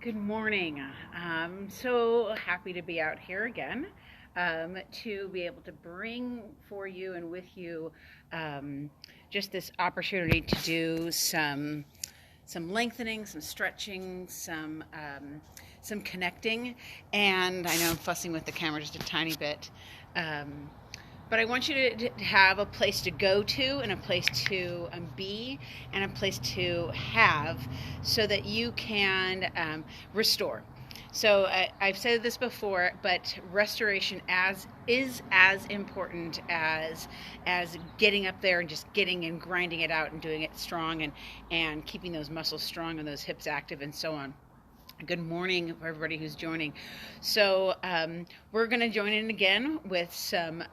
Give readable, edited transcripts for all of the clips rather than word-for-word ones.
Good morning. I'm so happy to be out here again, to be able to bring for you and with you just this opportunity to do some lengthening, some stretching, some connecting. And I know I'm fussing with the camera just a tiny bit. But I want you to have a place to go to and a place to be and a place to have so that you can restore. So I've said this before, but restoration is as important as getting up there and just getting and grinding it out and doing it strong and keeping those muscles strong and those hips active and so on. Good morning for everybody who's joining. So we're going to join in again with some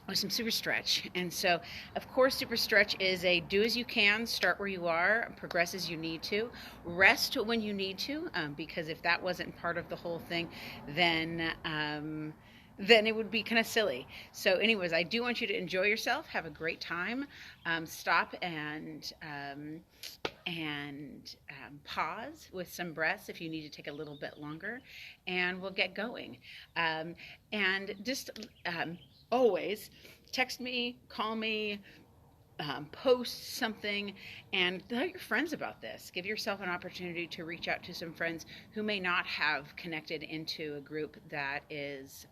Superstretch. And so, of course, Superstretch is a do as you can, start where you are, progress as you need to, rest when you need to, because if that wasn't part of the whole thing, then it would be kind of silly. So anyways, I do want you to enjoy yourself, have a great time, stop and pause with some breaths if you need to take a little bit longer, and we'll get going. And just always text me, call me, post something, and tell your friends about this. Give yourself an opportunity to reach out to some friends who may not have connected into a group that is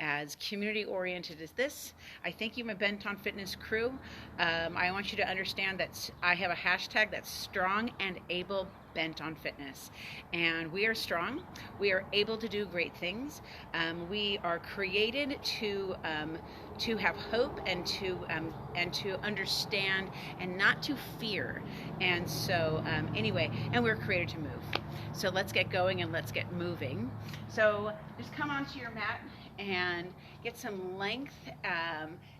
as community oriented as this. I thank you, my Bent on Fitness crew. I want you to understand that I have a hashtag that's strong and able bent on fitness, and we are strong. We are able to do great things. We are created to have hope and to understand and not to fear. And so anyway, and we're created to move. So let's get going and let's get moving. So just come onto your mat and get some length,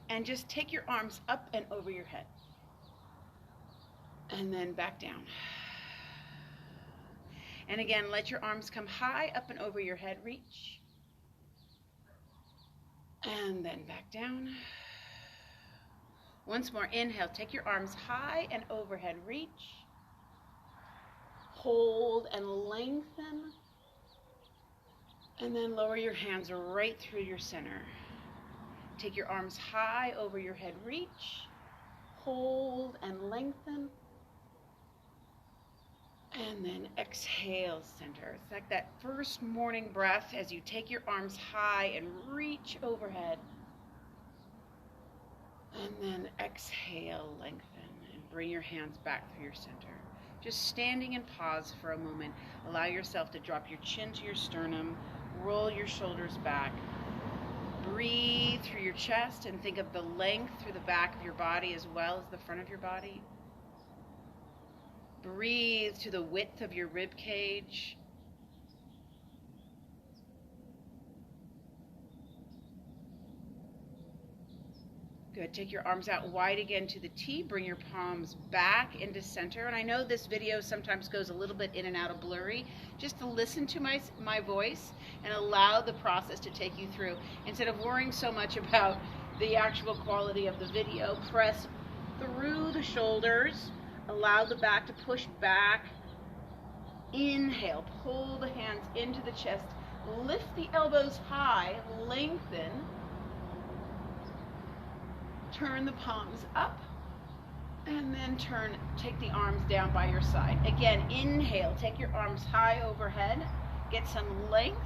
and just take your arms up and over your head and then back down. And again, let your arms come high up and over your head, reach, and then back down. Once more, inhale, take your arms high and overhead, reach, hold and lengthen, and then lower your hands right through your center. Take your arms high over your head, reach, hold and lengthen, and then exhale, center. It's like that first morning breath as you take your arms high and reach overhead. And then exhale, lengthen, and bring your hands back through your center. Just standing in pause for a moment. Allow yourself to drop your chin to your sternum, roll your shoulders back. Breathe through your chest and think of the length through the back of your body as well as the front of your body. Breathe to the width of your rib cage. Good. Take your arms out wide again to the T. Bring your palms back into center. And I know this video sometimes goes a little bit in and out of blurry. Just to listen to my voice and allow the process to take you through. Instead of worrying so much about the actual quality of the video, press through the shoulders. Allow the back to push back. Inhale, pull the hands into the chest. Lift the elbows high, lengthen. Turn the palms up, and then take the arms down by your side. Again, inhale, take your arms high overhead. Get some length.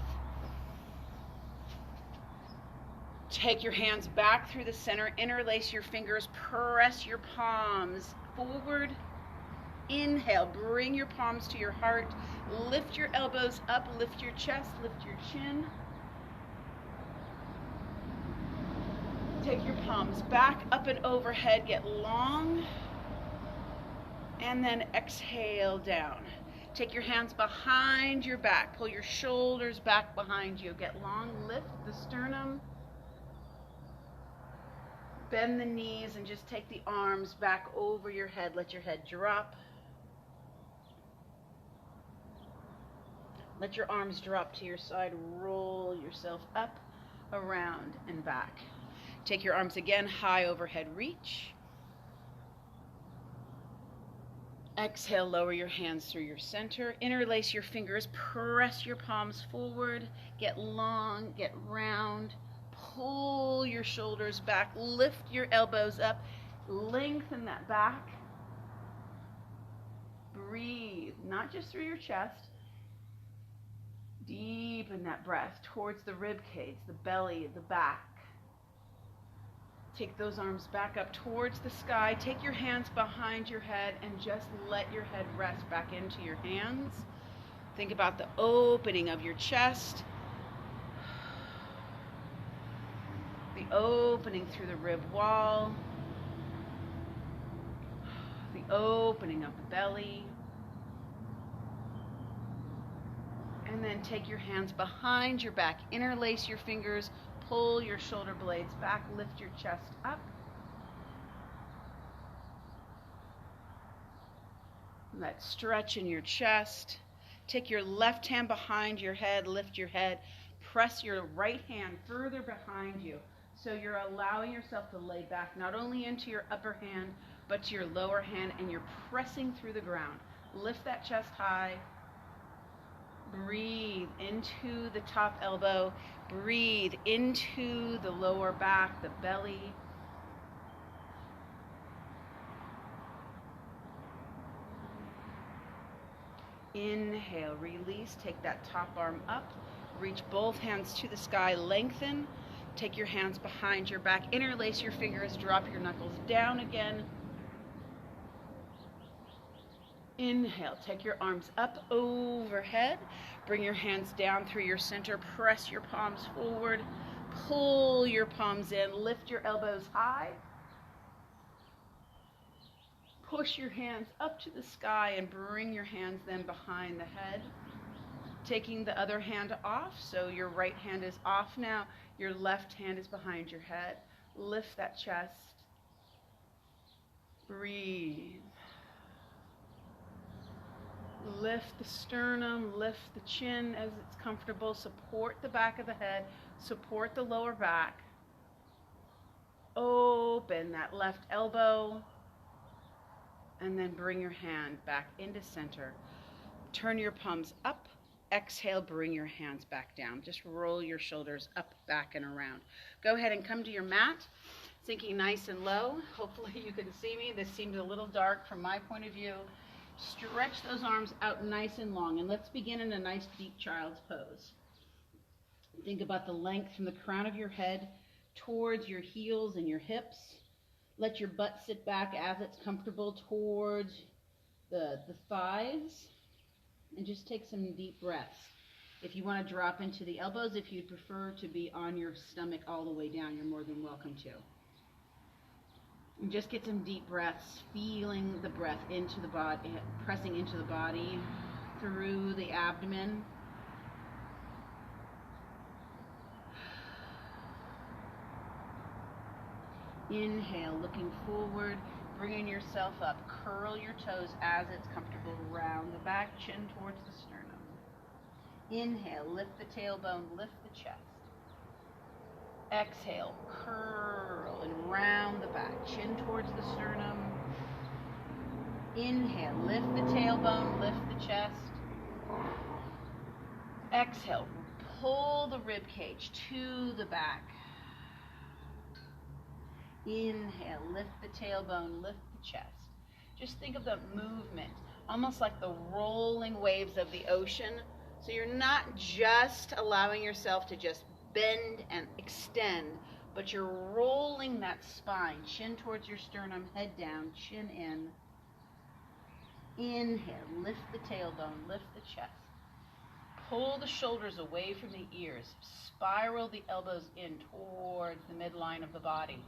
Take your hands back through the center. Interlace your fingers. Press your palms forward. Inhale, bring your palms to your heart. Lift your elbows up, lift your chest, lift your chin. Take your palms back up and overhead, get long, and then exhale down. Take your hands behind your back, pull your shoulders back behind you, get long, lift the sternum. Bend the knees and just take the arms back over your head, let your head drop. Let your arms drop to your side, roll yourself up, around, and back. Take your arms again, high overhead reach. Exhale, lower your hands through your center. Interlace your fingers, press your palms forward. Get long, get round. Pull your shoulders back, lift your elbows up, lengthen that back. Breathe, not just through your chest. Deepen that breath towards the rib cage, the belly, the back. Take those arms back up towards the sky. Take your hands behind your head and just let your head rest back into your hands. Think about the opening of your chest. The opening through the rib wall. The opening of the belly. And then take your hands behind your back. Interlace your fingers. Pull your shoulder blades back, lift your chest up. That stretch in your chest. Take your left hand behind your head, lift your head. Press your right hand further behind you. So you're allowing yourself to lay back not only into your upper hand, but to your lower hand, and you're pressing through the ground. Lift that chest high. Breathe into the top elbow. Breathe into the lower back, the belly. Inhale, release. Take that top arm up. Reach both hands to the sky. Lengthen. Take your hands behind your back. Interlace your fingers. Drop your knuckles down again. Inhale, take your arms up overhead. Bring your hands down through your center. Press your palms forward. Pull your palms in. Lift your elbows high. Push your hands up to the sky and bring your hands then behind the head. Taking the other hand off, so your right hand is off now. Your left hand is behind your head. Lift that chest. Breathe. Lift the sternum, lift the chin as it's comfortable. Support the back of the head, support the lower back. Open that left elbow, and then bring your hand back into center. Turn your palms up. Exhale, bring your hands back down. Just roll your shoulders up, back, and around. Go ahead and come to your mat, sinking nice and low. Hopefully you can see me. This seems a little dark from my point of view. Stretch those arms out nice and long, and let's begin in a nice deep child's pose. Think about the length from the crown of your head towards your heels and your hips. Let your butt sit back as it's comfortable towards the thighs, and just take some deep breaths. If you want to drop into the elbows, if you prefer to be on your stomach all the way down, you're more than welcome to. And just get some deep breaths, feeling the breath into the body, pressing into the body, through the abdomen. Inhale, looking forward, bringing yourself up. Curl your toes as it's comfortable. Round the back, chin towards the sternum. Inhale, lift the tailbone, lift the chest. Exhale, curl and round the back, chin towards the sternum. Inhale, lift the tailbone, lift the chest. Exhale, pull the rib cage to the back. Inhale, lift the tailbone, lift the chest. Just think of the movement, almost like the rolling waves of the ocean. So you're not just allowing yourself to just bend and extend, but you're rolling that spine, chin towards your sternum, head down, chin in. Inhale, lift the tailbone, lift the chest. Pull the shoulders away from the ears. Spiral the elbows in towards the midline of the body.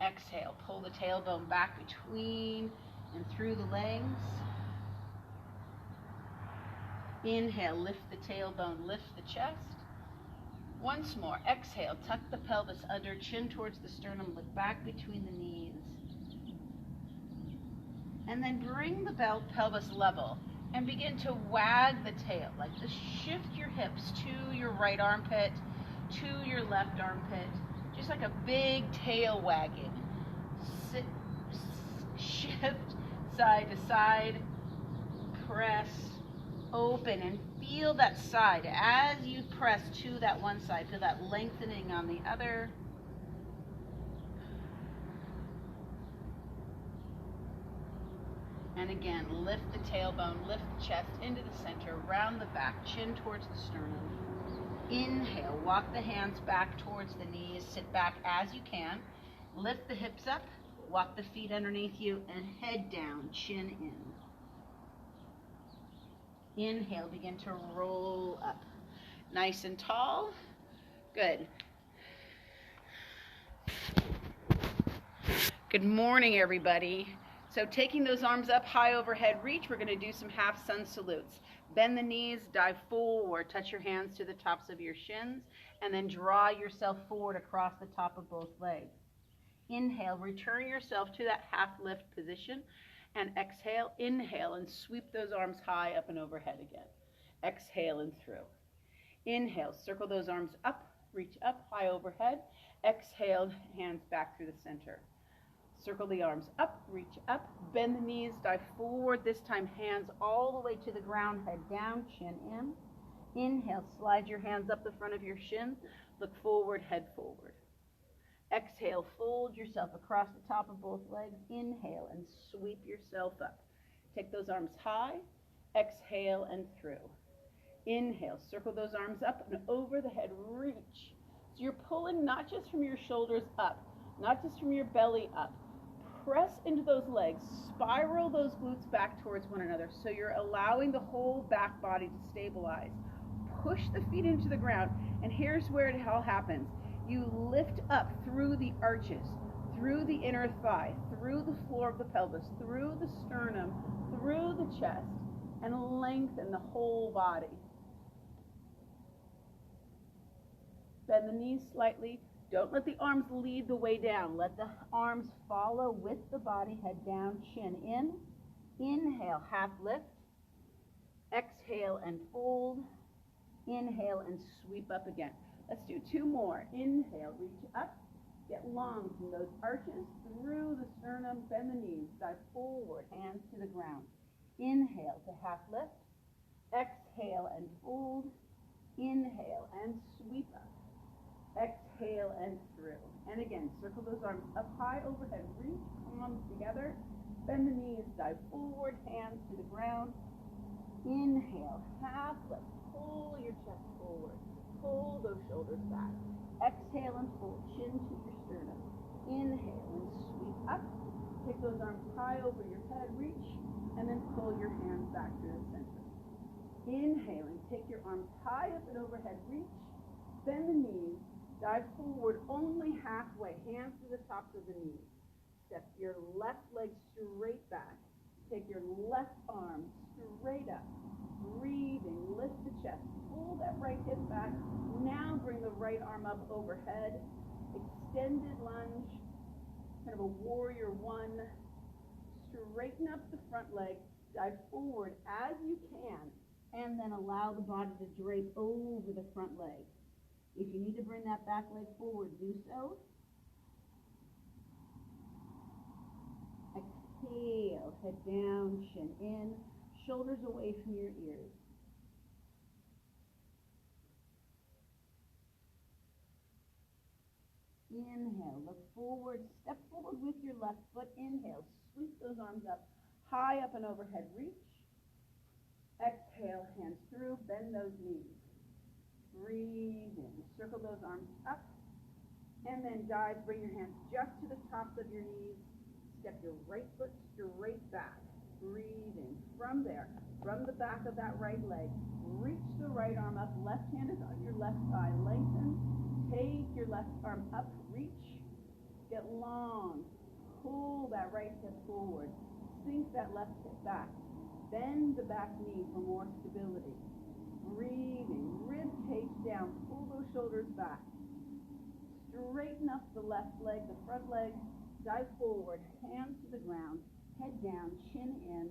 Exhale, pull the tailbone back between and through the legs. Inhale, lift the tailbone, lift the chest. Once more, exhale, tuck the pelvis under, chin towards the sternum, look back between the knees. And then bring the pelvis level and begin to wag the tail, like just shift your hips to your right armpit, to your left armpit, just like a big tail wagging. Shift Lift side to side, press, open, and feel that side. As you press to that one side, feel that lengthening on the other. And again, lift the tailbone, lift the chest into the center, round the back, chin towards the sternum. Inhale, walk the hands back towards the knees, sit back as you can. Lift the hips up, walk the feet underneath you, and head down, chin in. Inhale, begin to roll up. Nice and tall. Good. Good morning, everybody. So taking those arms up, high overhead reach, we're going to do some half sun salutes. Bend the knees, dive forward, touch your hands to the tops of your shins, and then draw yourself forward across the top of both legs. Inhale, return yourself to that half lift position, and exhale, inhale, and sweep those arms high up and overhead again. Exhale and through. Inhale, circle those arms up, reach up, high overhead. Exhale, hands back through the center. Circle the arms up, reach up, bend the knees, dive forward. This time, hands all the way to the ground, head down, chin in. Inhale, slide your hands up the front of your shins, look forward, head forward. Exhale, fold yourself across the top of both legs. Inhale and sweep yourself up. Take those arms high. Exhale and through. Inhale, circle those arms up and over the head, reach. So you're pulling not just from your shoulders up, not just from your belly up. Press into those legs, spiral those glutes back towards one another so you're allowing the whole back body to stabilize. Push the feet into the ground, and here's where it all happens. You lift up through the arches, through the inner thigh, through the floor of the pelvis, through the sternum, through the chest, and lengthen the whole body. Bend the knees slightly. Don't let the arms lead the way down. Let the arms follow with the body, head down, chin in. Inhale, half lift. Exhale and fold. Inhale and sweep up again. Let's do two more. Inhale, reach up. Get long from those arches through the sternum. Bend the knees. Dive forward, hands to the ground. Inhale to half lift. Exhale and fold. Inhale and sweep up. Exhale and through. And again, circle those arms up high overhead. Reach palms together. Bend the knees. Dive forward, hands to the ground. Inhale, half lift. Pull your chest forward. Pull those shoulders back. Exhale and fold, chin to your sternum. Inhale and sweep up. Take those arms high over your head, reach, and then pull your hands back to the center. Inhale and take your arms high up and overhead, reach, bend the knees, dive forward only halfway, hands to the tops of the knees. Step your left leg straight back. Take your left arm straight up. Breathing, lift the chest, pull that right hip back. Now bring the right arm up overhead. Extended lunge, kind of a warrior one. Straighten up the front leg, dive forward as you can, and then allow the body to drape over the front leg. If you need to bring that back leg forward, do so. Exhale, head down, chin in. Shoulders away from your ears. Inhale, look forward, step forward with your left foot. Inhale, sweep those arms up, high up and overhead, reach. Exhale, hands through, bend those knees. Breathe in, circle those arms up, and then dive, bring your hands just to the tops of your knees. Step your right foot straight back. Breathe in. From there, from the back of that right leg, reach the right arm up. Left hand is on your left thigh. Lengthen. Take your left arm up. Reach. Get long. Pull that right hip forward. Sink that left hip back. Bend the back knee for more stability. Breathing. Rib cage down. Pull those shoulders back. Straighten up the left leg, the front leg. Dive forward. Hands to the ground. Head down, chin in,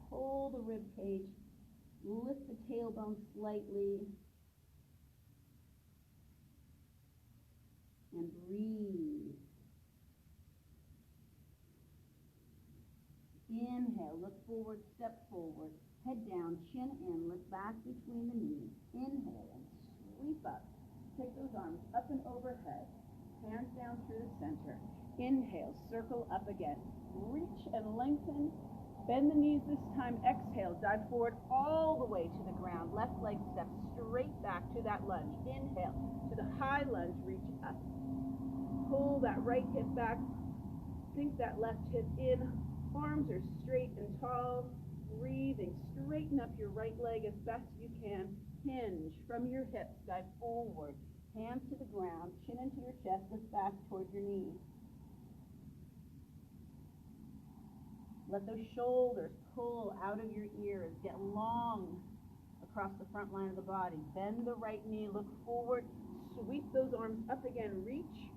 pull the rib cage, lift the tailbone slightly, and breathe. Inhale, look forward, step forward. Head down, chin in, look back between the knees. Inhale and sweep up. Take those arms up and overhead. Hands down through the center. Inhale, circle up again. Reach and lengthen. Bend the knees this time. Exhale, dive forward all the way to the ground. Left leg steps straight back to that lunge. Inhale to the high lunge, reach up. Pull that right hip back. Sink that left hip in. Arms are straight and tall. Breathing, straighten up your right leg as best you can. Hinge from your hips, dive forward. Hands to the ground, chin into your chest, lift back towards your knees. Let those shoulders pull out of your ears. Get long across the front line of the body. Bend the right knee, look forward. Sweep those arms up again, reach.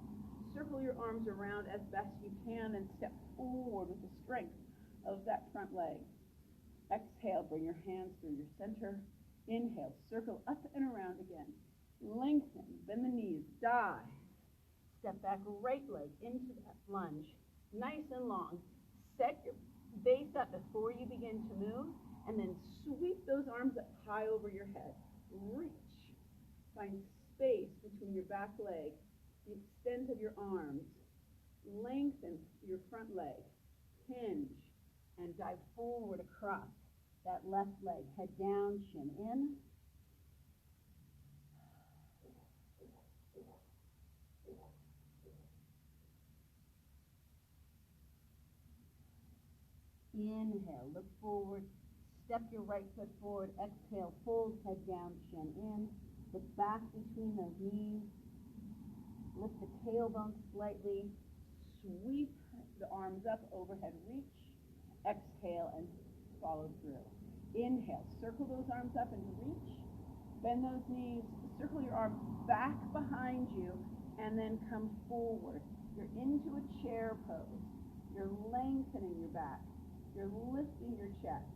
Circle your arms around as best you can and step forward with the strength of that front leg. Exhale, bring your hands through your center. Inhale, circle up and around again. Lengthen, bend the knees, dive. Step back, right leg into that lunge. Nice and long. Set your base up before you begin to move, and then sweep those arms up high over your head. Reach. Find space between your back leg, the extent of your arms. Lengthen your front leg. Hinge and dive forward across that left leg. Head down, chin in. Inhale, look forward. Step your right foot forward. Exhale, fold head down, chin in. Look back between those knees. Lift the tailbone slightly. Sweep the arms up, overhead reach. Exhale and follow through. Inhale, circle those arms up and reach. Bend those knees, circle your arms back behind you, and then come forward. You're into a chair pose. You're lengthening your back. You're lifting your chest.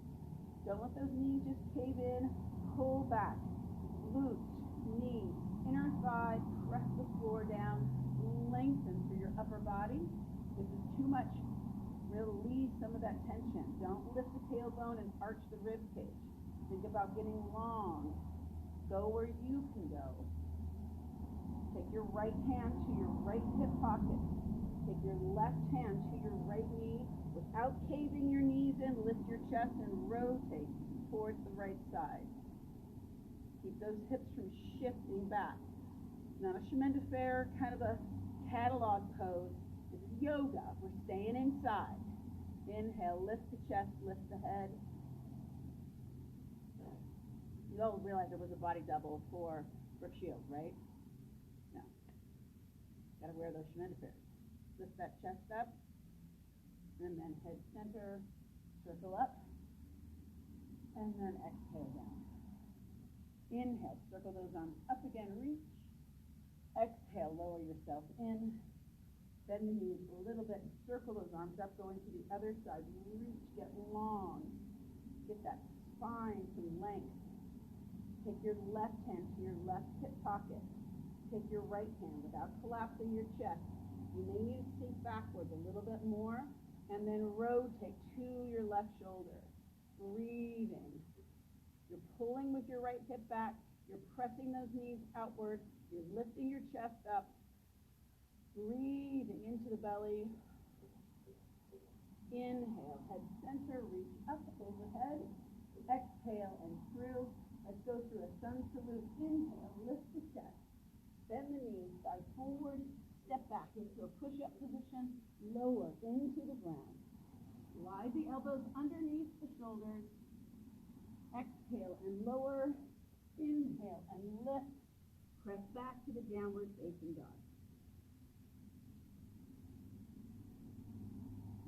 Don't let those knees just cave in. Pull back. Glutes, knees, inner thigh, press the floor down. Lengthen through your upper body. This is too much. Release some of that tension. Don't lift the tailbone and arch the rib cage. Think about getting long. Go where you can go. Take your right hand to your right hip pocket. Take your left hand to your right knee. Without caving your knees in, lift your chest and rotate towards the right side. Keep those hips from shifting back. Not a chemin de fer, kind of a catalog pose. This is yoga. We're staying inside. Inhale, lift the chest, lift the head. You all realize there was a body double for Brooke Shields, right? No. Got to wear those chemin de fers. Lift that chest up. And then head center, circle up, and then exhale down. Inhale, circle those arms up again, reach. Exhale, lower yourself in. Bend the knees a little bit, circle those arms up, going to the other side. Reach, get long. Get that spine to length. Take your left hand to your left hip pocket. Take your right hand without collapsing your chest. You may need to sink backwards a little bit more. And then rotate to your left shoulder. Breathing. You're pulling with your right hip back. You're pressing those knees outward. You're lifting your chest up. Breathing into the belly. Inhale, head center, reach up overhead. Exhale and through. Let's go through a sun salute. Inhale, lift the chest. Bend the knees, dive forward. Step back into a push-up position, lower into the ground. Slide the elbows underneath the shoulders. Exhale and lower. Inhale and lift. Press back to the downward facing dog.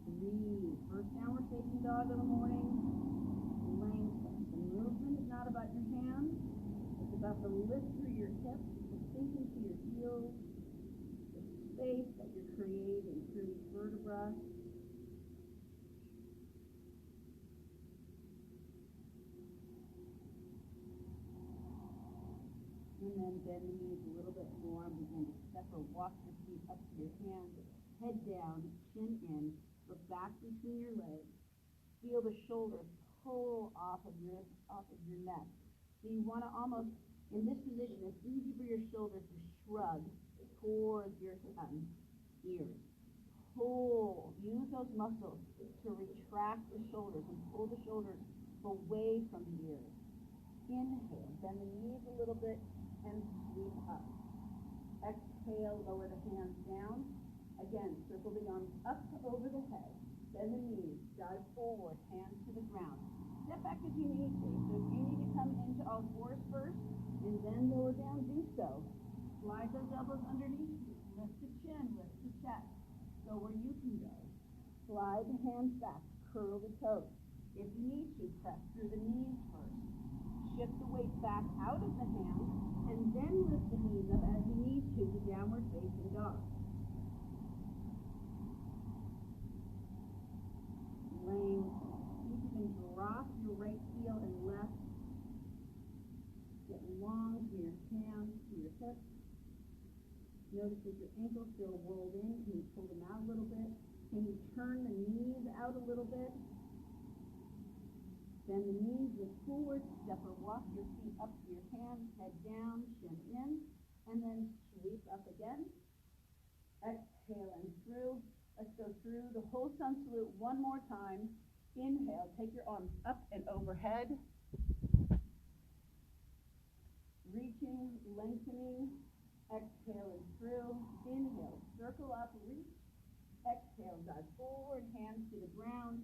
Breathe. First downward facing dog of the morning. Lengthen. The movement is not about your hands. It's about the lift through your hips, the sink into your heels, space that you're creating through these vertebrae. And then bend the knees a little bit more and begin to step or walk your feet up to your hands. Head down, chin in, look back between your legs. Feel the shoulders pull off of your neck. So you want to almost, in this position, it's easy for your shoulders to shrug towards your ears. Pull, use those muscles to retract the shoulders and pull the shoulders away from the ears. Inhale, bend the knees a little bit and sweep up. Exhale, lower the hands down. Again, circle the arms up over the head. Bend the knees, dive forward, hands to the ground. Step back if you need to. So if you need to come into all fours first and then lower down, do so. Slide those elbows underneath you. Lift the chin, lift the chest. Go where you can go. Slide the hands back, curl the toes. If you need to, press through the knees first. Shift the weight back out of the hands and then lift the knees up as you need to downward facing dog. Laying, see if you can drop your right heel and left. Get long from your hands to your hips. Notice if your ankles still rolled in, can you pull them out a little bit? Can you turn the knees out a little bit? Bend the knees, look forward, step or walk your feet up to your hands, head down, chin in, and then sweep up again. Exhale and through. Let's go through the whole sun salute one more time. Inhale, take your arms up and overhead. Reaching, lengthening. Exhale and through. Inhale, circle up, reach. Exhale, dive forward, hands to the ground.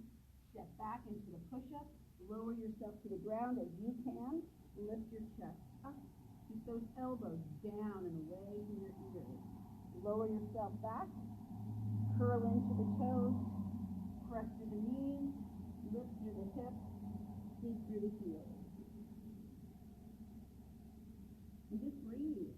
Step back into the push-up. Lower yourself to the ground as you can. Lift your chest up. Keep those elbows down and away from your ears. Lower yourself back. Curl into the toes. Press through the knees. Lift through the hips. Sink through the heels. And just breathe.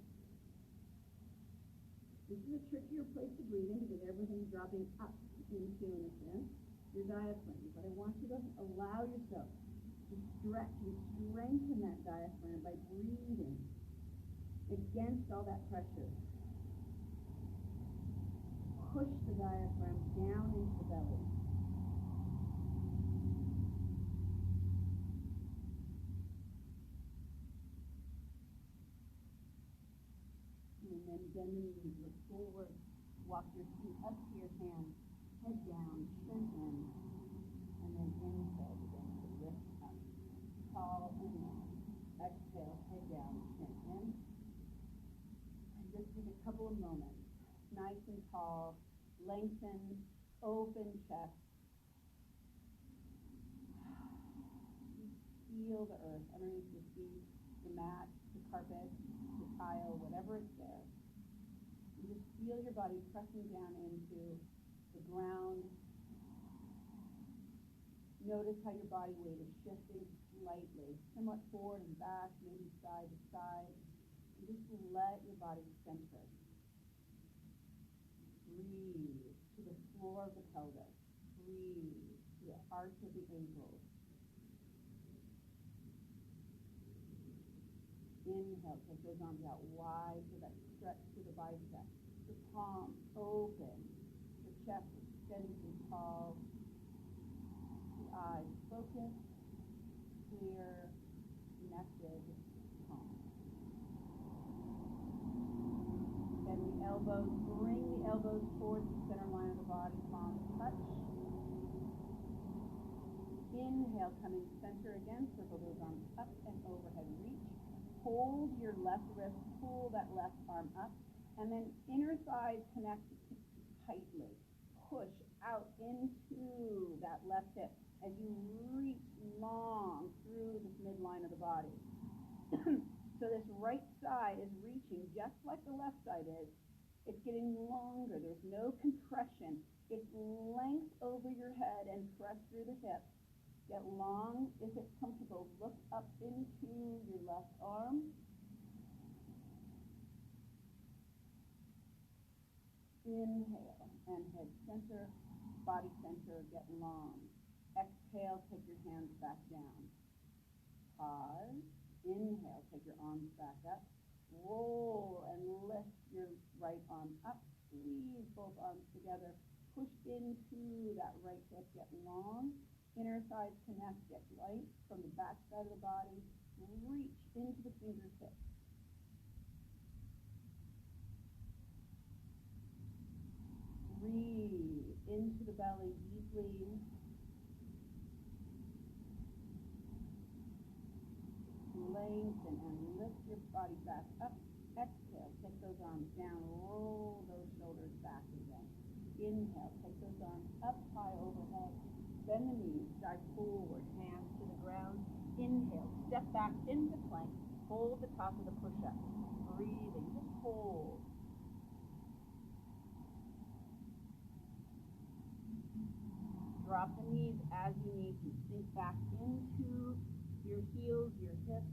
This is a trickier place to breathe in because everything's dropping up into, in a sense, your diaphragm. But I want you to allow yourself to stretch and strengthen that diaphragm by breathing against all that pressure. Push the diaphragm down into the belly. And then bend the knees, look forward, walk your feet up to your hands, head down, chin in, and then inhale, begin to lift up, tall and long. Exhale, head down, chin in, and just take a couple of moments, nice and tall, lengthen, open chest. Feel the earth underneath your feet, the mat, the carpet, the tile, whatever is there. You just feel your body pressing down into the ground. Notice how your body weight is shifting slightly, somewhat forward and back, maybe side to side. And just let your body center. Breathe to the floor of the pelvis. Breathe to the arch of the ankles. Inhale, take those arms out wide so that stretch to the bicep. The palms open. The chest extended and tall. The eyes focused, clear, connected, calm. Bend the elbows, bring the elbows towards the center line of the body, palms touch. Inhale, coming center again, circle those arms up and overhead, reach. Hold your left wrist, pull that left arm up, and then inner thighs connect tightly. Push out into that left hip as you reach long through this midline of the body. So this right side is reaching just like the left side is. It's getting longer. There's no compression. It's length over your head and press through the hips. Get long. If it's comfortable, look up into your left arm. Inhale and head center, body center, get long. Exhale, take your hands back down. Pause. Inhale, take your arms back up. Roll and lift your right arm up. Squeeze both arms together. Push into that right hip, get long. Inner thighs connect, get light from the back side of the body. Reach into the fingertips. Breathe into the belly deeply. Lengthen and lift your body back up. Exhale, take those arms down, roll those shoulders back again. Inhale, take those arms up high overhead. Bend the knees, dive forward, hands to the ground. Inhale, step back into plank. Hold the top of the push-up. Breathing, just hold. Drop the knees as you need to. Sink back into your heels, your hips.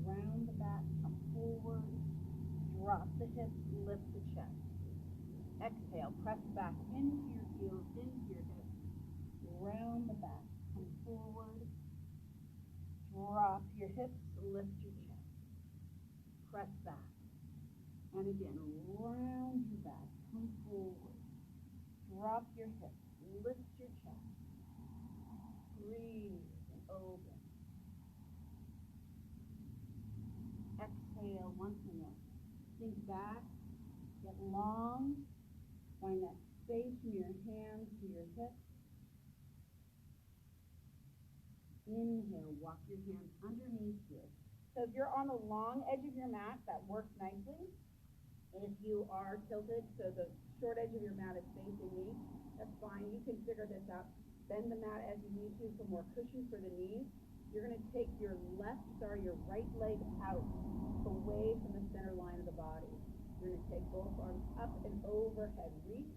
Round the back, come forward. Drop the hips, lift the chest. Exhale, press back into your heels, into your hips. Round the back, come forward. Drop your hips, lift your chest. Press back. And again, round your back, come forward. Drop your hips, lift your chest. Breathe and open. Exhale once more. Sink back, get long. Find that space from your hands to your hips. Inhale, walk your hands underneath you. So if you're on the long edge of your mat, that works nicely. If you are tilted, so the short edge of your mat is facing me, that's fine. You can figure this out. Bend the mat as you need to for more cushion for the knees. You're going to take your right leg out, away from the center line of the body. You're going to take both arms up and overhead. Reach,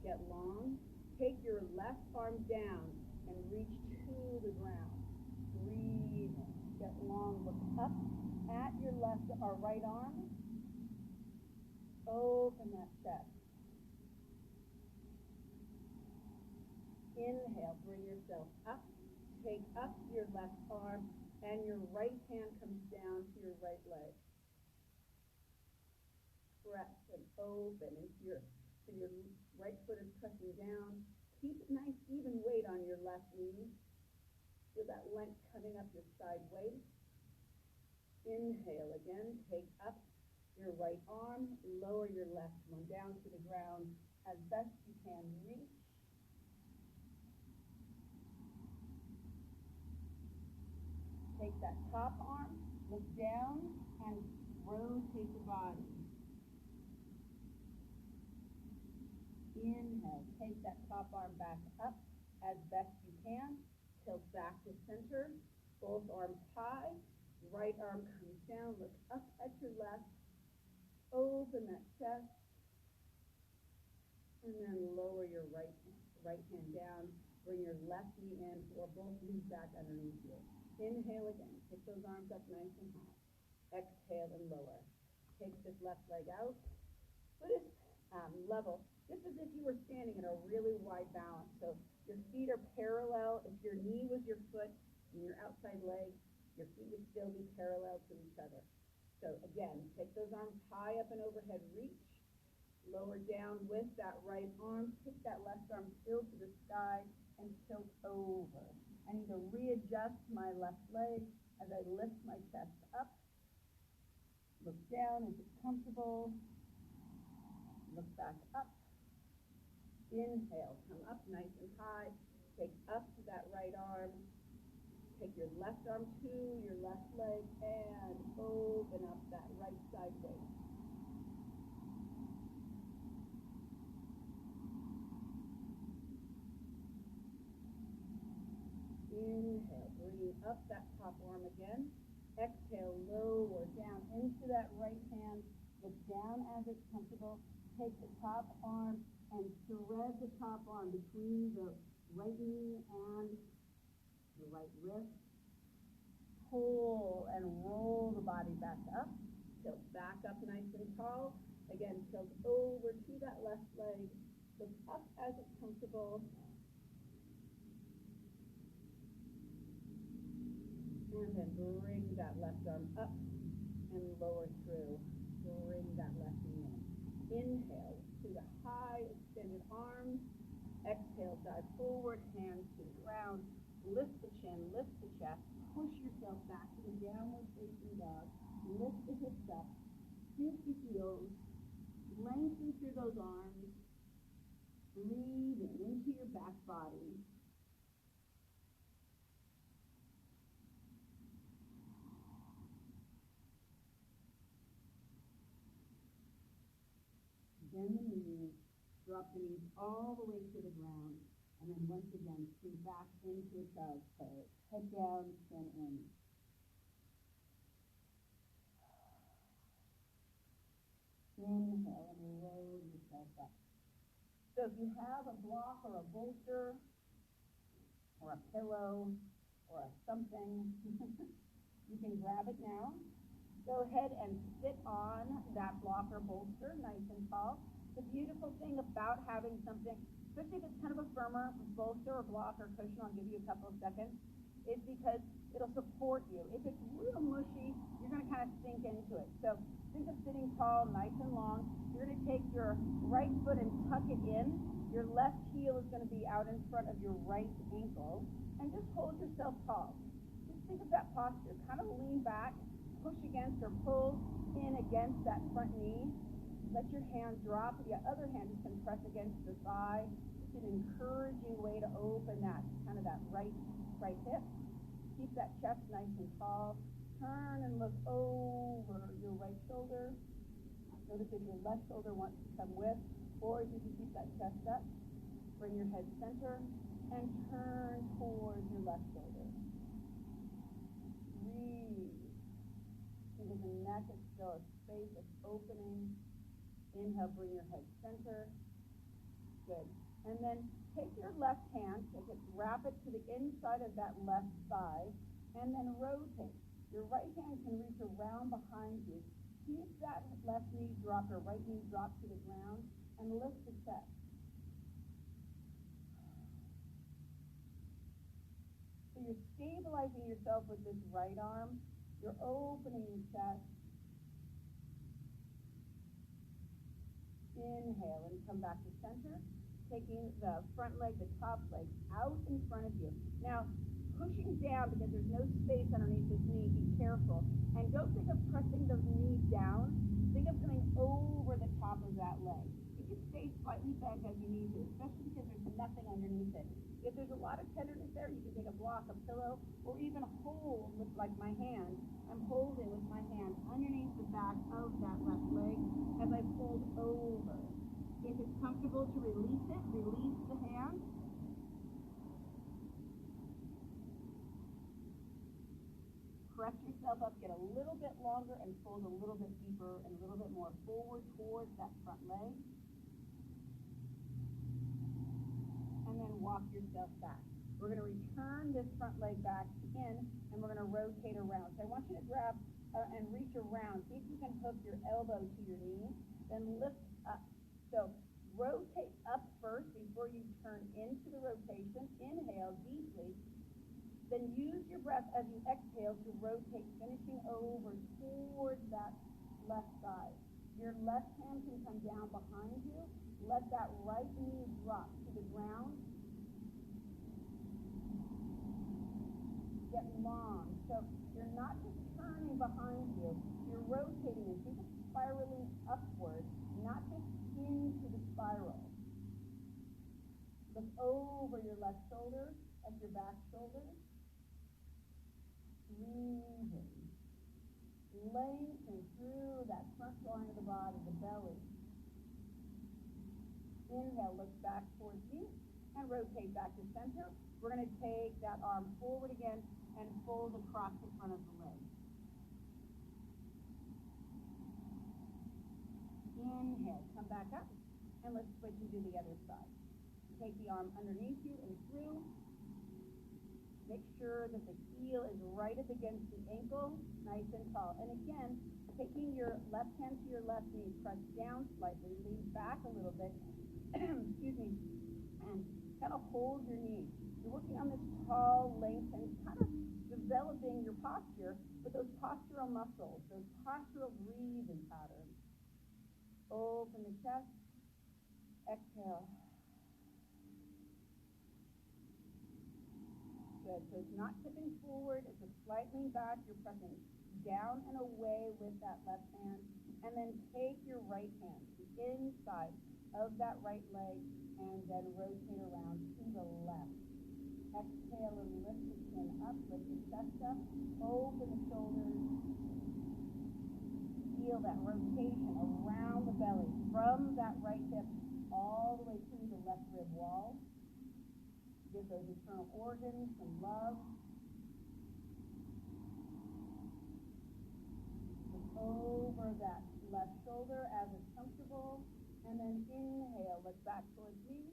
get long. Take your left arm down and reach to the ground. Breathe, get long. Look up at your right arm. Open that chest. Inhale, bring yourself up. Take up your left arm and your right hand comes down to your right leg. Press and open. So your right foot is pressing down. Keep nice even weight on your left knee. Feel that length coming up your side waist. Inhale again. Take up your right arm. Lower your left one down to the ground as best you can. Reach. Take that top arm, look down, and rotate the body. Inhale, take that top arm back up as best you can. Tilt back to center, both arms high. Right arm comes down, look up at your left. Open that chest. And then lower your right hand down. Bring your left knee in, or both knees back underneath you. Inhale again. Take those arms up nice and high. Exhale and lower. Take this left leg out. Foot is level, just as if you were standing in a really wide balance. So your feet are parallel. If your knee was your foot and your outside leg, your feet would still be parallel to each other. So again, take those arms high up and overhead. Reach. Lower down with that right arm. Take that left arm still to the sky and tilt over. I need to readjust my left leg as I lift my chest up. Look down if it's comfortable. Look back up. Inhale, come up nice and high. Take up to that right arm. Take your left arm to your left leg and open up that right side waist. Inhale, bring up that top arm again. Exhale, lower down into that right hand. Look down as it's comfortable. Take the top arm and thread the top arm between the right knee and the right wrist. Pull and roll the body back up. Tilt back up nice and tall. Again, tilt over to that left leg. Look up as it's comfortable. And then bring that left arm up and lower through. Bring that left knee in. Inhale to the high extended arms. Exhale. exhale, dive forward, hands to the ground, lift the chin, lift the chest, push yourself back to the downward facing dog, lift the hips up, scoop the heels, lengthen through those arms, breathe in into your back body. Bend the knees, drop the knees all the way to the ground, and then once again, sink back into a child's pose. Head down, chin in. Inhale and roll yourself up. So if you have a block or a bolster, or a pillow, or a something, you can grab it now. Go ahead and sit on that block or bolster, nice and tall. The beautiful thing about having something, especially if it's kind of a firmer bolster or block or cushion, I'll give you a couple of seconds, is because it'll support you. If it's real mushy, you're going to kind of sink into it. So think of sitting tall, nice and long. You're going to take your right foot and tuck it in. Your left heel is going to be out in front of your right ankle. And just hold yourself tall. Just think of that posture. Kind of lean back. Push against or pull in against that front knee. Let your hand drop. The other hand is going to press against the thigh. It's an encouraging way to open that kind of that right hip. Keep that chest nice and tall. Turn and look over your right shoulder. Notice if your left shoulder wants to come with, or you can keep that chest up. Bring your head center and turn towards your left shoulder. Breathe. Into the neck is still a space of opening. Inhale, bring your head center. Good. And then take your left hand, wrap it to the inside of that left thigh, and then rotate. Your right hand can reach around behind you. Keep that left knee dropped or right knee dropped to the ground, and lift the chest. So you're stabilizing yourself with this right arm. You're opening the chest. Inhale and come back to center. Taking the front leg, the top leg, out in front of you. Now, pushing down because there's no space underneath this knee, be careful. And don't think of pressing those knees down. Think of coming over the top of that leg. You can stay slightly bent as you need to, especially because there's nothing underneath it. If there's a lot of tenderness there, you can take a block, a pillow, or even hold with like my hand. I'm holding with my hand underneath the back of that left leg as I fold over. If it's comfortable to release it, release the hand. Press yourself up, get a little bit longer and fold a little bit deeper and a little bit more forward towards that front leg. And then walk yourself back. We're going to return this front leg back in, and we're going to rotate around. So I want you to grab and reach around. See if you can hook your elbow to your knee, then lift up. So rotate up first before you turn into the rotation. Inhale deeply. Then use your breath as you exhale to rotate, finishing over towards that left side. Your left hand can come down behind you. Let that right knee drop to the ground. Get long. So you're not just turning behind you, you're rotating and think of spiraling upward, not just into the spiral. Look over your left shoulder at your back shoulder. Breathing. Lengthen through that front line of the body, the belly. Inhale, look back towards you and rotate back to center. We're going to take that arm forward again and fold across the front of the leg. Inhale, come back up, and let's switch and do the other side. Take the arm underneath you and through. Make sure that the heel is right up against the ankle, nice and tall. And again, taking your left hand to your left knee, press down slightly, lean back a little bit, excuse me, and kind of hold your knee. You're working on this tall length and kind of developing your posture with those postural muscles, those postural breathing patterns. Open the chest, exhale. Good. So it's not tipping forward. It's a slight lean back. You're pressing down and away with that left hand. And then take your right hand to the inside of that right leg and then rotate around to the left. Exhale and lift the chin up, lift the chest up, open the shoulders. Feel that rotation around the belly from that right hip all the way to the left rib wall. Give those internal organs some love. Look over that left shoulder as it's comfortable. And then inhale, look back towards me.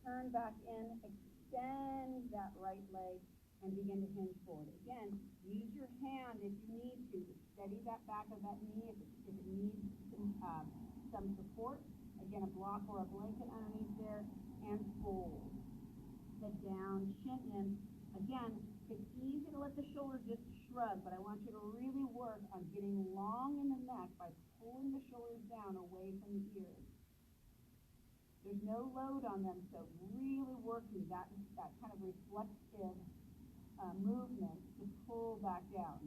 Turn back in, extend that right leg, and begin to hinge forward. Again, use your hand if you need to steady that back of that knee if it needs some support. Again, a block or a blanket underneath there, and fold. Head down, chin in. Again, it's easy to let the shoulders just shrug, but I want you to really work on getting long in the neck by pulling the shoulders down away from the ears. There's no load on them, so really working that kind of reflective movement to pull back down.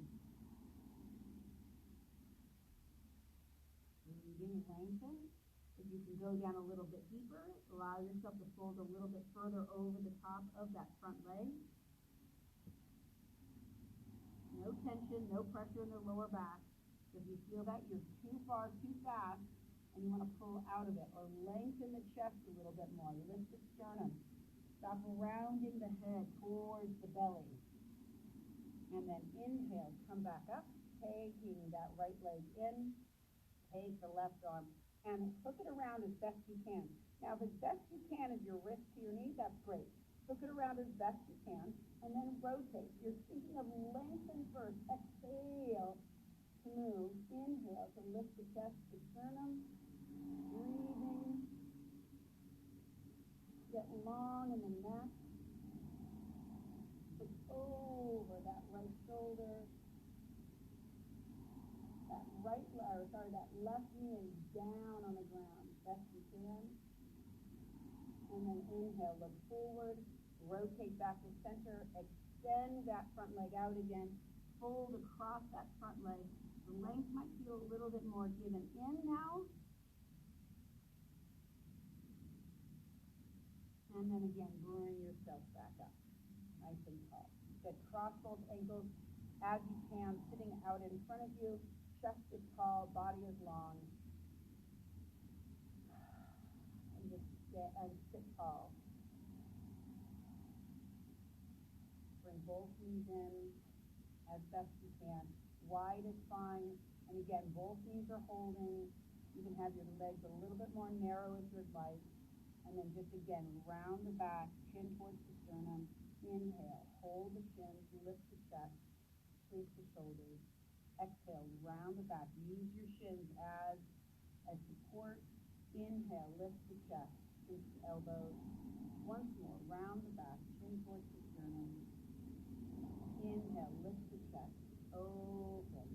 Breathing, lengthen. If you can go down a little bit deeper, allow yourself to fold a little bit further over the top of that front leg. No tension, no pressure in the lower back. If you feel that you're too far, too fast, and you want to pull out of it, or lengthen the chest a little bit more. You lift the sternum. Stop rounding the head towards the belly. And then inhale, come back up, taking that right leg in, take the left arm, and hook it around as best you can. Now, if as best you can is your wrist to your knee, that's great. Hook it around as best you can, and then rotate. You're thinking of lengthen first. Exhale to move. Inhale to lift the chest to sternum. Breathing. Get long in the neck. Look over that right shoulder. That left knee is down on the ground, best you can. And then inhale, look forward, rotate back to center, extend that front leg out again, fold across that front leg. The length might feel a little bit more given in now. And then again, bring yourself back up, nice and tall. Good, cross both ankles as you can, sitting out in front of you. Chest is tall, body is long. And just sit tall. Bring both knees in as best you can. Wide is fine. And again, both knees are holding. You can have your legs a little bit more narrow as you'd like. And then just again, round the back, chin towards the sternum. Inhale, hold the chin, lift the chest, squeeze the shoulders. Exhale, round the back. Use your shins as support. Inhale, lift the chest, squeeze the elbows. Once more, round the back, chin towards the sternum. Inhale, lift the chest, open.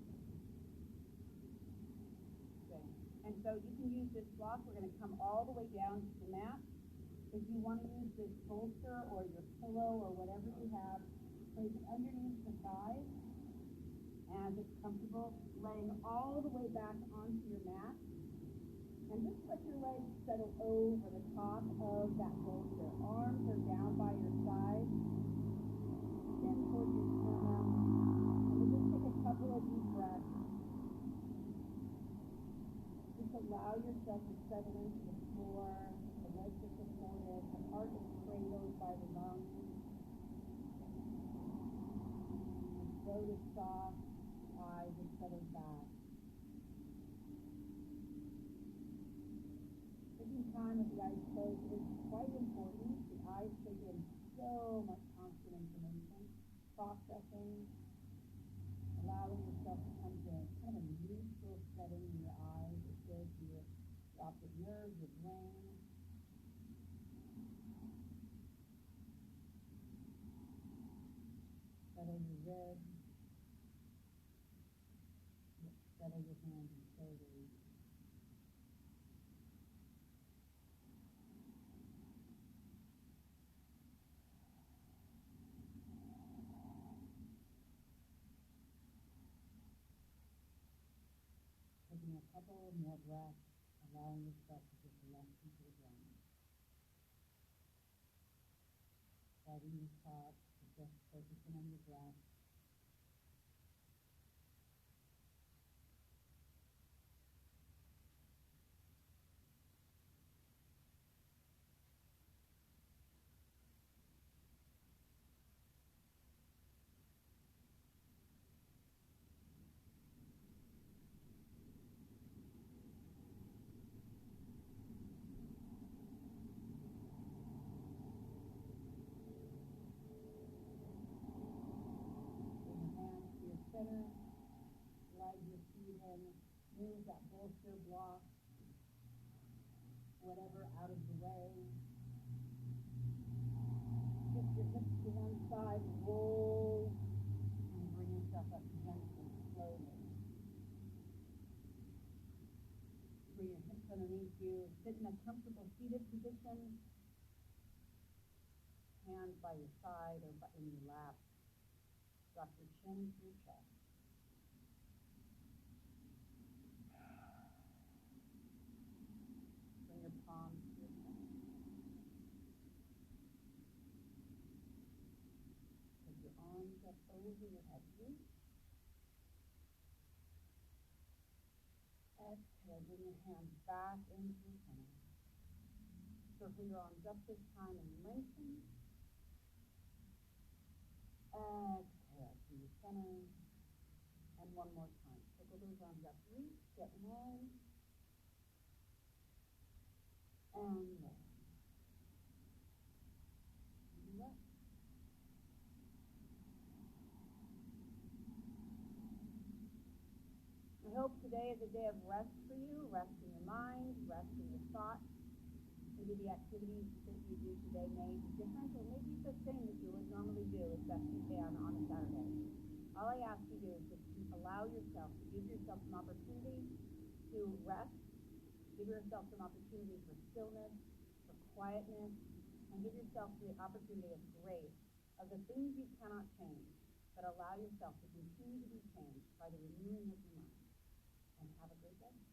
Good. And so you can use this block. We're going to come all the way down to the mat. If you want to use this bolster or your pillow or whatever you have, place it underneath the thighs. As it's comfortable, laying all the way back onto your mat. And just let your legs settle over the top of that bolster. Arms are down by your side. Chin towards your sternum. And we'll just take a couple of deep breaths. Just allow yourself to settle into the floor. The legs are supported. The heart is cradled by the lungs. The throat is soft. Eyes are settled back. Taking time with the eyes closed is quite important. The eyes take in so much constant information. Processing, allowing yourself to come to kind of a neutral setting in your eyes. It goes to your optic nerves, your brain. Settle your ribs. Settle your hands and shoulders. couple more breaths, allowing yourself to just relax into the ground. Starting your thoughts to just focusing on your breath. Center, slide your feet in, move that bolster block, whatever, out of the way. Shift your hips to one side, roll, and bring yourself up gently, slowly. Bring your hips underneath you, sit in a comfortable seated position, hands by your side or in your lap. Drop your chin to your chest. Bring your palms to your chest. Put your arms up over your head. Reach. Exhale, bring your hands back into your center. Circle your arms up this time and lengthen. Exhale to your center. And one more time. Circle those arms up. Reach, get long. And low. Left. I hope today is a day of rest for you. Rest in your mind, rest in your thoughts. Maybe the activities that you do today may be different, or maybe it's the same that you would normally do as best you can on a Saturday. All I ask you to do is just allow yourself to give yourself some opportunity to rest, give yourself some opportunity for stillness, for quietness, and give yourself the opportunity of grace of the things you cannot change, but allow yourself to continue to be changed by the renewing of your mind. And have a great day.